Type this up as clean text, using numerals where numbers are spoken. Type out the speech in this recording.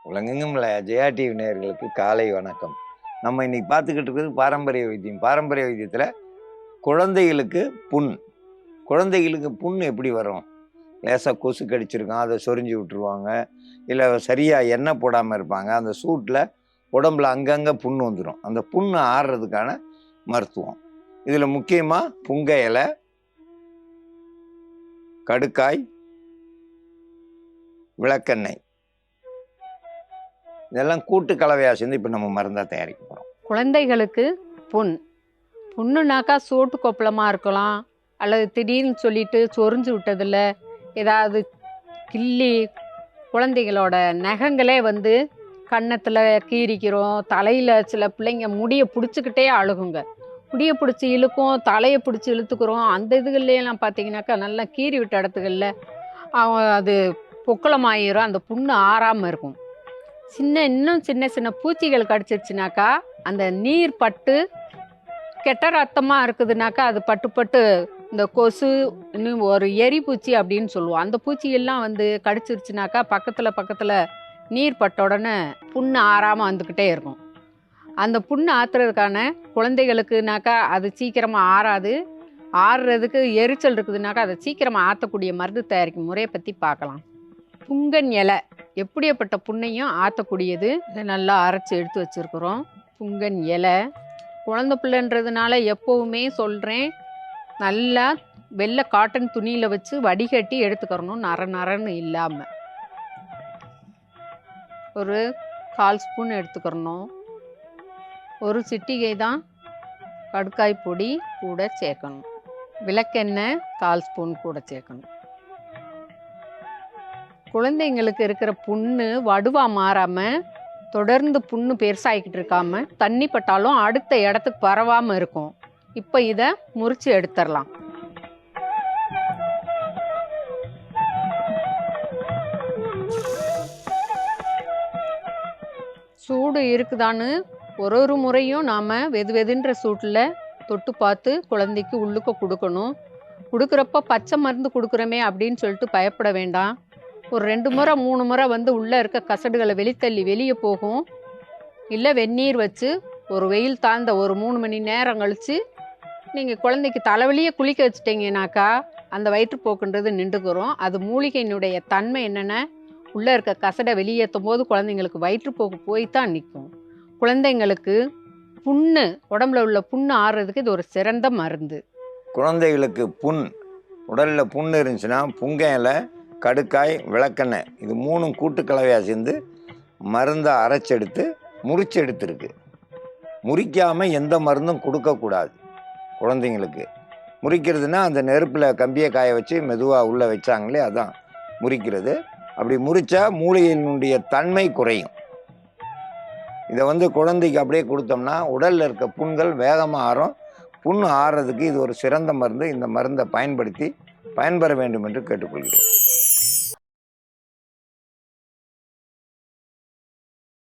உலகெங்கும் உள்ள ஜெயா டிவி நேயர்களுக்கு காலை வணக்கம். நம்ம இன்னைக்கு பார்த்துக்கிட்டு இருக்கிறது பாரம்பரிய வைத்தியம். பாரம்பரிய வைத்தியத்தில் குழந்தைகளுக்கு புண். குழந்தைகளுக்கு புண் எப்படி வரும்? லேசாக கொசு கடிச்சிருக்கான், அதை சொரிஞ்சு விட்டுருவாங்க. இல்லை சரியாக எண்ணெய் போடாமல் இருப்பாங்க. அந்த சூட்டில் உடம்புல அங்கங்கே புண் வந்துடும். அந்த புண்ணு ஆறுறதுக்கான மருத்துவம். இதில் முக்கியமாக புங்க இலை, கடுக்காய், விளக்கெண்ணெய் இதெல்லாம் கூட்டு கலவையாக சேர்ந்து இப்போ நம்ம மருந்தாக தயாரிக்க போகிறோம். குழந்தைகளுக்கு புண்ணுனாக்கா சோட்டு கொப்பளமாக இருக்கலாம், அல்லது திடீர்னு சொல்லிட்டு சொரிஞ்சு விட்டதில் ஏதாவது கிள்ளி குழந்தைகளோட நகங்களே கன்னத்தில் கீறிக்கிறோம். தலையில் சில பிள்ளைங்க முடியை பிடிச்சிக்கிட்டே அழுகுங்க, முடியை பிடிச்சி இழுக்கும், தலையை பிடிச்சி இழுத்துக்கிறோம். அந்த இதுகள்லாம் பார்த்தீங்கன்னாக்கா நல்லா கீறி விட்ட இடத்துகளில் அது பொக்களமாயிரும், அந்த புண்ணு ஆறாமல் இருக்கும். இன்னும் சின்ன சின்ன பூச்சிகள் கடிச்சிருச்சுனாக்கா அந்த நீர் பட்டு கெட்ட ரத்தமாக இருக்குதுனாக்கா அது பட்டு இந்த கொசு, இன்னும் ஒரு எரி பூச்சி அப்படின்னு சொல்லுவோம், அந்த பூச்சியெல்லாம் கடிச்சிருச்சுனாக்கா பக்கத்தில் நீர் பட்ட உடனே புண்ணு ஆறாமல் வந்துக்கிட்டே இருக்கும். அந்த புண்ணு ஆற்றுறதுக்கான குழந்தைகளுக்குனாக்கா அது சீக்கிரமாக ஆறாது. ஆறுறதுக்கு எரிச்சல் இருக்குதுனாக்கா அதை சீக்கிரமாக ஆற்றக்கூடிய மருந்து தயாரிக்கும் முறையை பற்றி பார்க்கலாம். புங்கன் இலை எப்படிப்பட்ட புண்ணையும் ஆற்றக்கூடியது. இதை நல்லா அரைச்சி எடுத்து வச்சுருக்குறோம். புங்கன் இலை குழந்தை பிள்ளைன்றதுனால எப்போவுமே சொல்கிறேன், நல்லா வெள்ளை காட்டன் துணியில் வச்சு வடிகட்டி எடுத்துக்கிறணும், நரன்னு இல்லாமல். ஒரு 1/4 ஸ்பூன் எடுத்துக்கிறணும். ஒரு சிட்டிகை தான் கடுக்காய் பொடி கூட சேர்க்கணும். விளக்கெண்ணெய் 1/4 ஸ்பூன் கூட சேர்க்கணும். குழந்தைங்களுக்கு இருக்கிற புண்ணு வடுவா மாறாமல் தொடர்ந்து புண்ணு பெருசாகிக்கிட்டு இருக்காமல் தண்ணி பட்டாலும் அடுத்த இடத்துக்கு பரவாமல் இருக்கும். இப்போ இதை முறித்து எடுத்துடலாம். சூடு இருக்குதான்னு ஒரு முறையும் நாம் வெதுன்ற சூட்டில் தொட்டு பார்த்து குழந்தைக்கு உள்ளுக்க கொடுக்கணும். கொடுக்குறப்ப பச்சை மருந்து கொடுக்குறோமே அப்படின்னு சொல்லிட்டு பயப்பட வேண்டாம். ஒரு 2 முறை 3 முறை உள்ளே இருக்க கசடுகளை வெளித்தள்ளி வெளியே போகும். இல்லை வெந்நீர் வச்சு ஒரு வெயில் தாழ்ந்த ஒரு 3 மணி நேரம் கழித்து நீங்கள் குழந்தைக்கு தலைவலியே குளிக்க வச்சுட்டிங்கனாக்கா அந்த வயிற்றுப்போக்குன்றது நின்றுக்கிறோம். அது மூலிகையினுடைய தன்மை என்னென்ன, உள்ளே இருக்க கசடை வெளியேற்றும் போது குழந்தைங்களுக்கு வயிற்றுப்போக்கு போய் தான் நிற்கும். குழந்தைங்களுக்கு புண்ணு, உடம்புல உள்ள புண்ணு ஆறுறதுக்கு இது ஒரு சிறந்த மருந்து. குழந்தைகளுக்கு உடலில் புண்ணு இருந்துச்சுன்னா புங்க இலை, கடுக்காய், விளக்கெண்ணெய் இது 3 கூட்டு கலவையாக சேர்ந்து மருந்தை அரைச்செடுத்து முறிச்சு எடுத்துருக்கு. முறிக்காமல் எந்த மருந்தும் கொடுக்கக்கூடாது குழந்தைங்களுக்கு. முறிக்கிறதுனா அந்த நெருப்பில் கம்பியை காய வச்சு மெதுவாக உள்ளே வச்சாங்களே அதான் முறிக்கிறது. அப்படி முறித்தா மூலிகையினுடைய தன்மை குறையும். இதை குழந்தைக்கு அப்படியே கொடுத்தோம்னா உடலில் இருக்க புண்கள் வேகமாக ஆறும். புண்ணு ஆறுறதுக்கு இது ஒரு சிறந்த மருந்து. இந்த மருந்தை பயன்படுத்தி பயன்பெற வேண்டும் என்று கேட்டுக்கொள்கிறேன்.